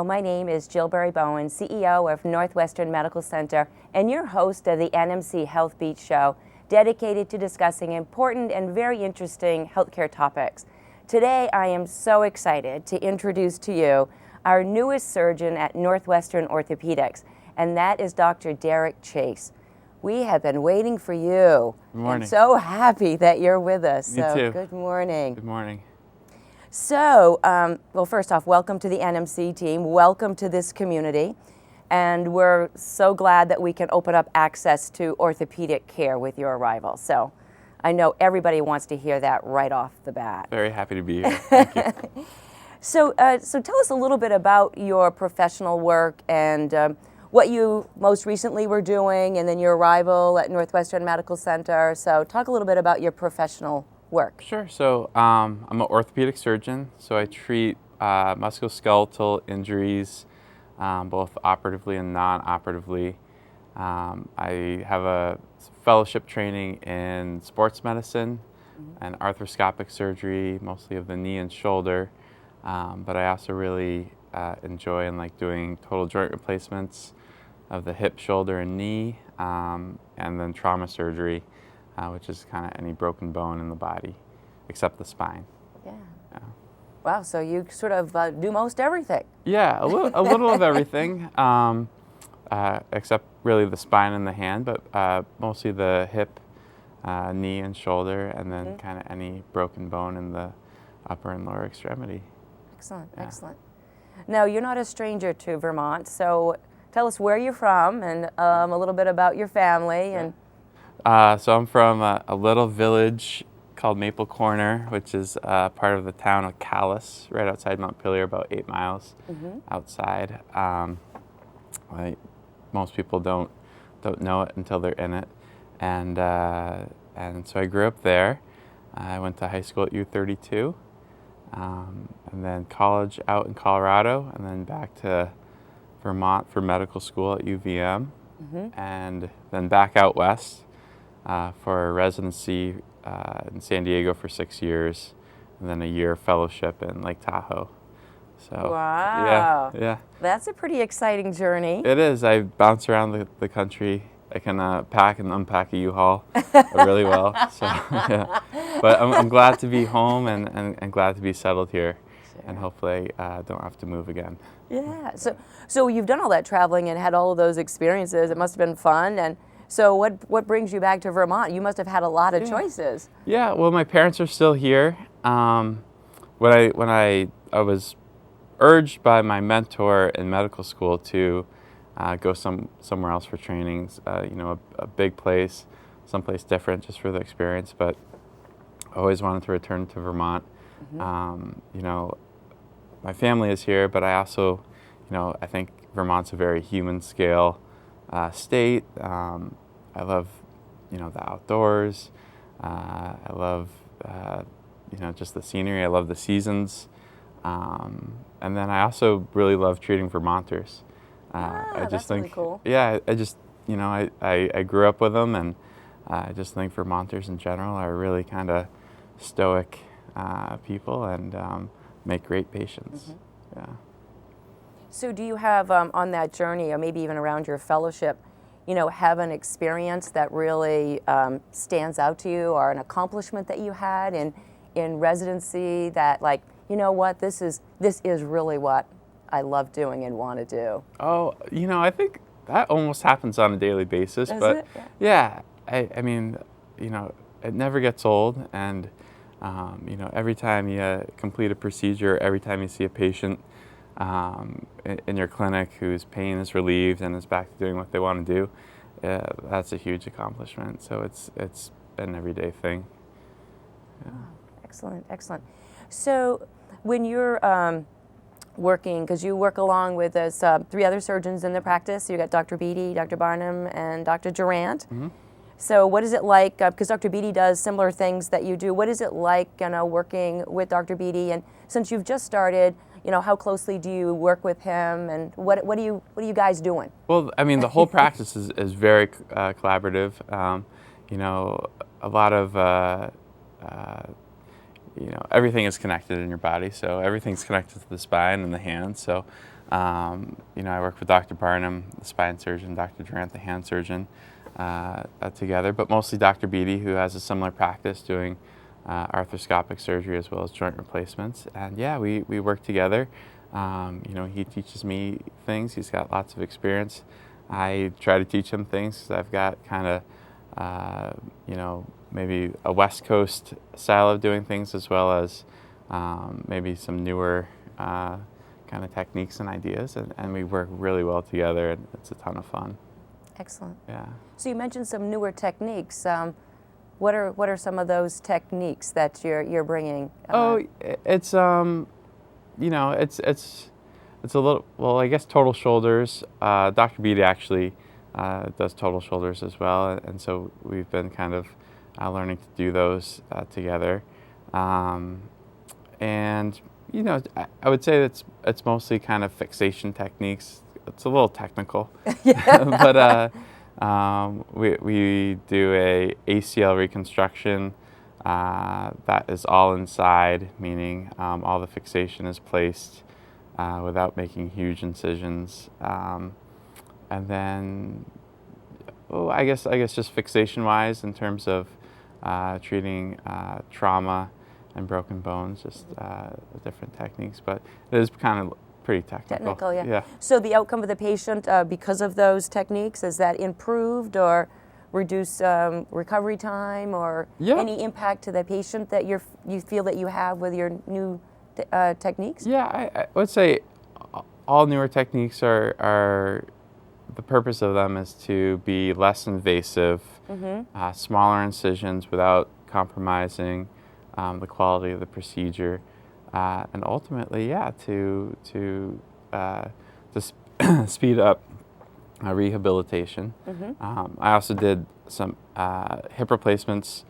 Well, my name is Jill Bowen, CEO of Northwestern Medical Center, and your host of the NMC Health Beat Show, dedicated to discussing important and very interesting healthcare topics. Today, I am so excited to introduce to you our newest surgeon at Northwestern Orthopaedics, and that is Dr. Derek Chase. We have been waiting for you. Good morning. I'm so happy that you're with us. Me too. Good morning. Good morning. So, well, first off, welcome to the NMC team. Welcome to this community. And we're so glad that we can open up access to orthopedic care with your arrival. So I know everybody wants to hear that right off the bat. Very happy to be here. Thank you. So tell us a little bit about your professional work and what you most recently were doing, and then your arrival at Northwestern Medical Center. So talk a little bit about your professional work. Sure. So I'm an orthopedic surgeon, so I treat musculoskeletal injuries, both operatively and non-operatively. I have a fellowship training in sports medicine and arthroscopic surgery, mostly of the knee and shoulder, but I also really enjoy and like doing total joint replacements of the hip, shoulder, and knee, and then trauma surgery, which is kind of any broken bone in the body, except the spine. Yeah. Wow, so you sort of do most everything. Yeah, a little of everything, except really the spine and the hand, but mostly the hip, knee, and shoulder, and then kind of any broken bone in the upper and lower extremity. Excellent, Yeah. excellent. Now, you're not a stranger to Vermont, so tell us where you're from and a little bit about your family. And So I'm from a little village called Maple Corner, which is part of the town of Calais, right outside Montpelier, about 8 miles outside. Most people don't know it until they're in it, and so I grew up there. I went to high school at U32, and then college out in Colorado, and then back to Vermont for medical school at UVM, and then back out west for a residency in San Diego for 6 years, and then a year fellowship in Lake Tahoe. So, wow. Yeah. That's a pretty exciting journey. It is. I bounce around the country. I can pack and unpack a U-Haul really well. So, yeah. But I'm glad to be home and glad to be settled here. Sure. And hopefully don't have to move again. Yeah. So you've done all that traveling and had all of those experiences. It must have been fun. And so what brings you back to Vermont? You must have had a lot of choices. Yeah. Well, my parents are still here. When I was urged by my mentor in medical school to go somewhere else for trainings, a big place, someplace different just for the experience, but I always wanted to return to Vermont. My family is here, but I also, I think Vermont's a very human scale state. I love, the outdoors. I love, just the scenery. I love the seasons. And then I also really love treating Vermonters. I just think, really cool. Yeah, I just, I grew up with them, and I just think Vermonters in general are really kind of stoic people and make great patients. Yeah. So do you have on that journey, or maybe even around your fellowship, have an experience that really stands out to you, or an accomplishment that you had in residency that, like, you know what, this is really what I love doing and want to do? Oh, I think that almost happens on a daily basis. Does but it? Yeah, I mean, it never gets old, and every time you complete a procedure, every time you see a patient in your clinic whose pain is relieved and is back to doing what they want to do, that's a huge accomplishment. So it's an everyday thing. Yeah. Oh, excellent, excellent. So when you're working, because you work along with those 3 other surgeons in the practice, you got Dr. Beatty, Dr. Barnum, and Dr. Durant. So what is it like, because Dr. Beatty does similar things that you do, what is it like, working with Dr. Beatty? And since you've just started, how closely do you work with him, and what are you guys doing? Well, I mean, the whole practice is very collaborative. A lot of everything is connected in your body, so everything's connected to the spine and the hands. So I work with Dr. Barnum, the spine surgeon, Dr. Durant, the hand surgeon, together, but mostly Dr. Beatty, who has a similar practice doing arthroscopic surgery as well as joint replacements. And yeah, we work together. He teaches me things. He's got lots of experience. I try to teach him things because I've got kind of, maybe a West Coast style of doing things as well as maybe some newer kind of techniques and ideas. And we work really well together, and it's a ton of fun. Excellent. Yeah. So you mentioned some newer techniques. What are some of those techniques that you're bringing? It's it's a little, well, I guess total shoulders. Dr. Beatty actually does total shoulders as well, and so we've been kind of learning to do those together. And I would say it's mostly kind of fixation techniques. It's a little technical, but we do a ACL reconstruction that is all inside, meaning all the fixation is placed without making huge incisions, and then I guess just fixation-wise in terms of treating trauma and broken bones, just different techniques, but it is kind of pretty technical. Yeah. So the outcome of the patient because of those techniques, is that improved or reduced recovery time or any impact to the patient that you feel that you have with your new techniques? Yeah, I would say all newer techniques are the purpose of them is to be less invasive, smaller incisions without compromising the quality of the procedure, and ultimately, to speed up rehabilitation. I also did some hip replacements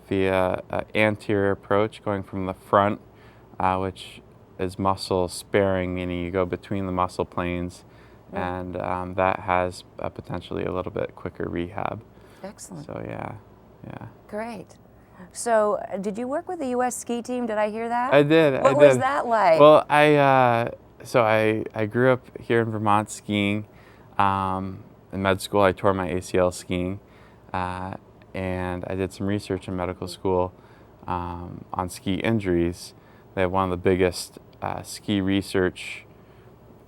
via anterior approach, going from the front, which is muscle sparing, meaning you go between the muscle planes, and that has potentially a little bit quicker rehab. Excellent. So yeah. Great. So did you work with the U.S. ski team? Did I hear that? I did. What was that like? Well, I grew up here in Vermont skiing. In med school, I tore my ACL skiing, and I did some research in medical school on ski injuries. They have one of the biggest ski research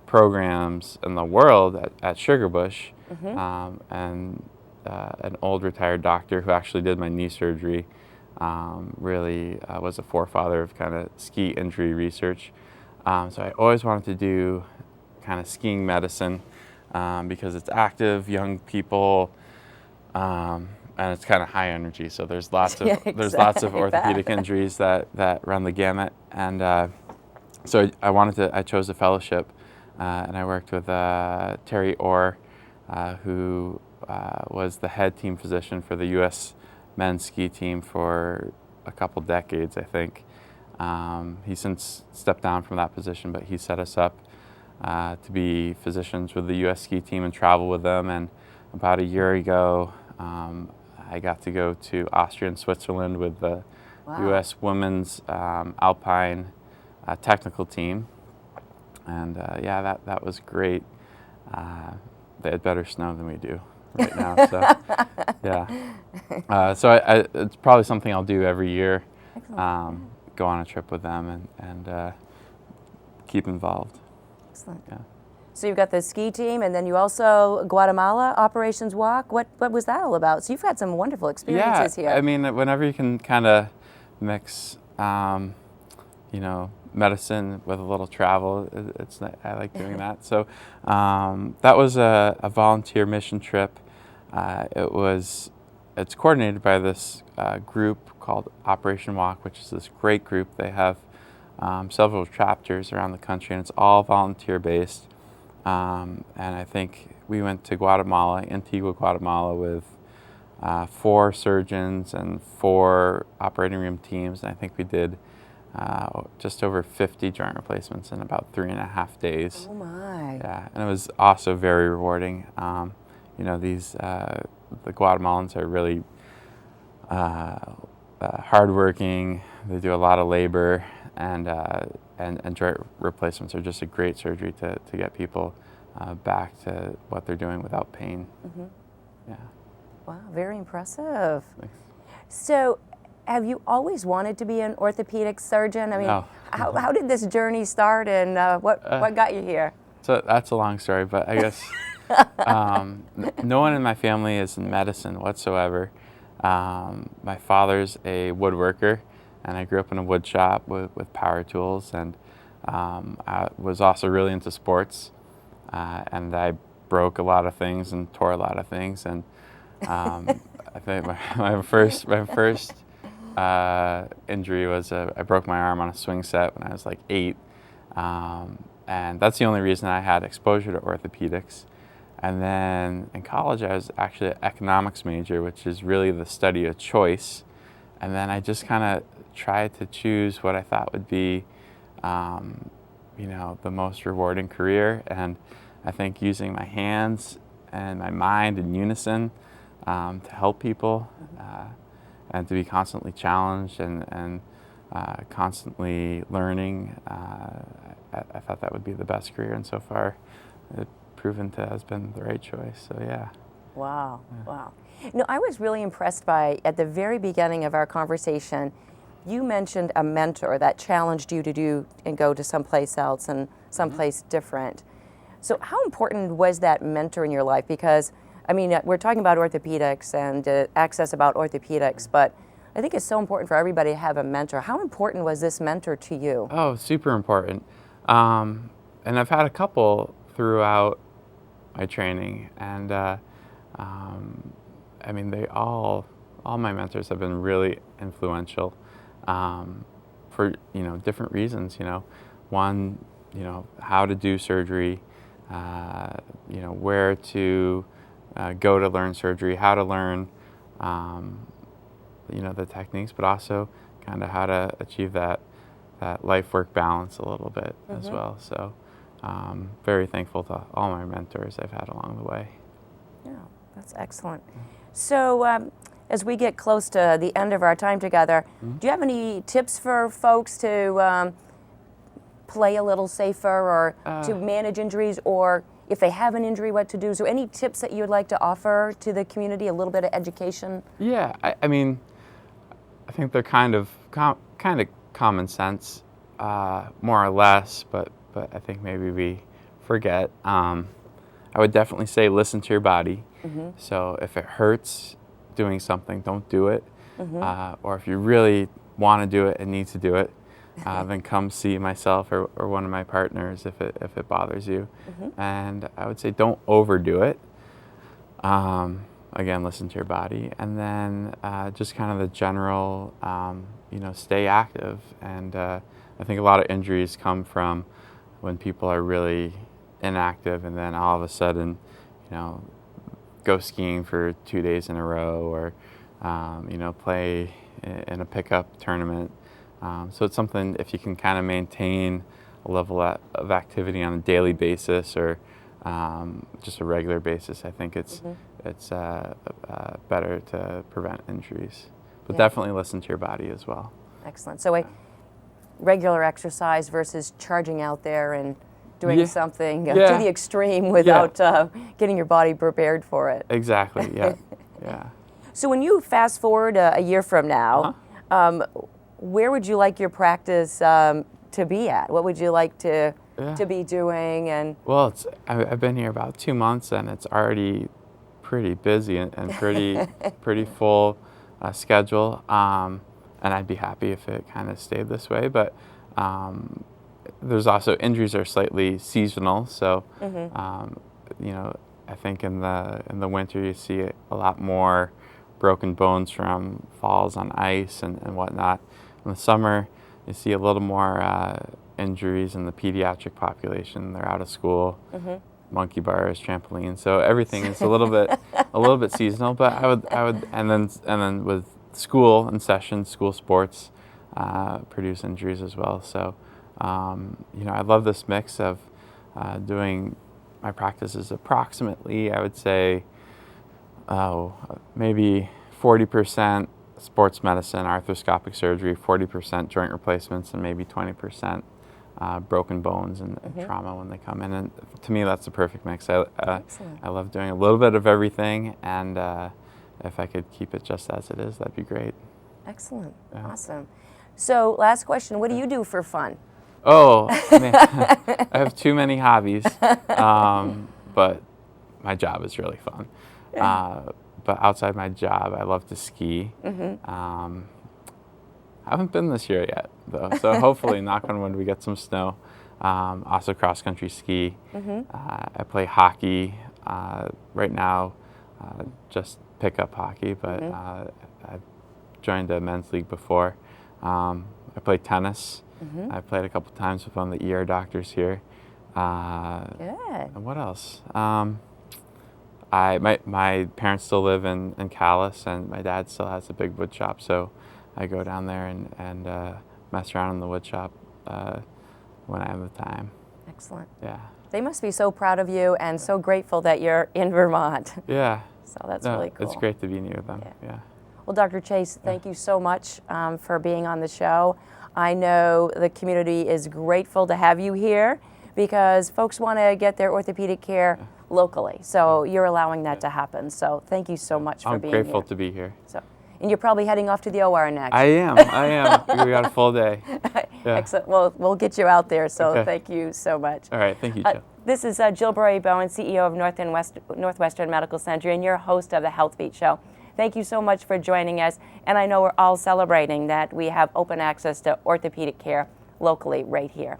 programs in the world at Sugarbush, and an old retired doctor who actually did my knee surgery really was a forefather of kind of ski injury research. So I always wanted to do kind of skiing medicine because it's active, young people, and it's kind of high energy. So there's lots of there's lots of orthopedic injuries that run the gamut. And so I chose a fellowship, and I worked with Terry Orr, who was the head team physician for the U.S. men's ski team for a couple decades, I think. He since stepped down from that position, but he set us up to be physicians with the U.S. ski team and travel with them. And about a year ago, I got to go to Austria and Switzerland with the U.S. women's alpine technical team. And that was great. They had better snow than we do right now. So so it's probably something I'll do every year. Go on a trip with them and keep involved. Excellent. Yeah. So you've got the ski team, and then you also Guatemala Operations Walk. What was that all about? So you've had some wonderful experiences here. I mean, whenever you can kind of mix, medicine with a little travel, I like doing that. So that was a volunteer mission trip. It's coordinated by this group called Operation Walk, which is this great group. They have several chapters around the country, and it's all volunteer based. And I think we went to Guatemala, Antigua, Guatemala, with 4 surgeons and 4 operating room teams, and I think we did just over 50 joint replacements in about 3.5 days. Oh my! Yeah, and it was also very rewarding. The Guatemalans are really hardworking. They do a lot of labor, and and joint replacements are just a great surgery to get people back to what they're doing without pain. Mm-hmm. Yeah. Wow, very impressive. Thanks. So, have you always wanted to be an orthopedic surgeon? I mean, No. how did this journey start, and what got you here? So that's a long story, but I guess no one in my family is in medicine whatsoever. My father's a woodworker, and I grew up in a wood shop with power tools, and I was also really into sports, and I broke a lot of things and tore a lot of things, and I think my first injury was I broke my arm on a swing set when I was like 8. And that's the only reason I had exposure to orthopedics. And then in college, I was actually an economics major, which is really the study of choice. And then I just kind of tried to choose what I thought would be, the most rewarding career. And I think using my hands and my mind in unison to help people and to be constantly challenged and constantly learning, I thought that would be the best career, and so far it's proven to has been the right choice. So yeah. Wow, Yeah. wow. No, I was really impressed by, at the very beginning of our conversation, you mentioned a mentor that challenged you to do and go to someplace else and someplace different. So how important was that mentor in your life? Because, I mean, we're talking about orthopedics and access about orthopedics, but I think it's so important for everybody to have a mentor. How important was this mentor to you? Oh, super important. And I've had a couple throughout my training, and I mean, all my mentors have been really influential for different reasons. One, how to do surgery, where to go to learn surgery, how to learn the techniques, but also kind of how to achieve that life-work balance a little bit as well. So very thankful to all my mentors I've had along the way. Yeah, that's excellent. So as we get close to the end of our time together, do you have any tips for folks to play a little safer or to manage injuries, or if they have an injury, what to do? So any tips that you would like to offer to the community, a little bit of education? Yeah, I mean, I think they're kind of common sense, more or less, but I think maybe we forget. I would definitely say listen to your body. So if it hurts doing something, don't do it. Or if you really want to do it and need to do it, then come see myself or one of my partners if it bothers you. And I would say don't overdo it. Again, listen to your body, and then just kind of the general, stay active. And I think a lot of injuries come from when people are really inactive, and then all of a sudden, go skiing for 2 days in a row, or play in a pickup tournament. So it's something, if you can kind of maintain a level of activity on a daily basis or just a regular basis, I think it's better to prevent injuries. But definitely listen to your body as well. Excellent. So a regular exercise versus charging out there and doing something to the extreme without getting your body prepared for it. Exactly, yeah. Yeah. So when you fast forward a year from now, where would you like your practice to be at? What would you like to be doing? And well, I've been here about 2 months, and it's already pretty busy and pretty full schedule. And I'd be happy if it kind of stayed this way. But there's also injuries are slightly seasonal, so I think in the winter you see a lot more broken bones from falls on ice and whatnot. In the summer, you see a little more injuries in the pediatric population. They're out of school, monkey bars, trampolines. So everything is a little bit seasonal. But I would, and then with school and sessions, school sports produce injuries as well. So I love this mix of doing my practices approximately, I would say, maybe 40% sports medicine, arthroscopic surgery, 40% joint replacements, and maybe 20% broken bones and trauma when they come in. And to me, that's the perfect mix. I love doing a little bit of everything, and if I could keep it just as it is, that'd be great. Excellent. Yeah. Awesome. So last question, what do you do for fun? Oh, man. I have too many hobbies, but my job is really fun. But outside my job, I love to ski. I haven't been this year yet, though, so hopefully, knock on wood, we get some snow. Also cross-country ski. I play hockey right now, just pickup hockey, but I've joined a men's league before. I play tennis. I played a couple times with one of the ER doctors here. Good. And what else? My parents still live in Calais, and my dad still has a big wood shop, so I go down there and mess around in the wood shop when I have the time. Excellent. Yeah. They must be so proud of you and so grateful that you're in Vermont. Yeah. So that's really cool. It's great to be near them. Yeah. Well, Dr. Chase, thank you so much for being on the show. I know the community is grateful to have you here because folks want to get their orthopedic care locally. So you're allowing that to happen. So thank you so much for being here. I'm grateful to be here. So, and you're probably heading off to the OR next. I am. We got a full day. Yeah. Excellent. Well, we'll get you out there. So thank you so much. All right. Thank you, Jill. This is Jill Bowen, CEO of Northwestern Medical Center, and your host of the Health Beat Show. Thank you so much for joining us, and I know we're all celebrating that we have open access to orthopedic care locally right here.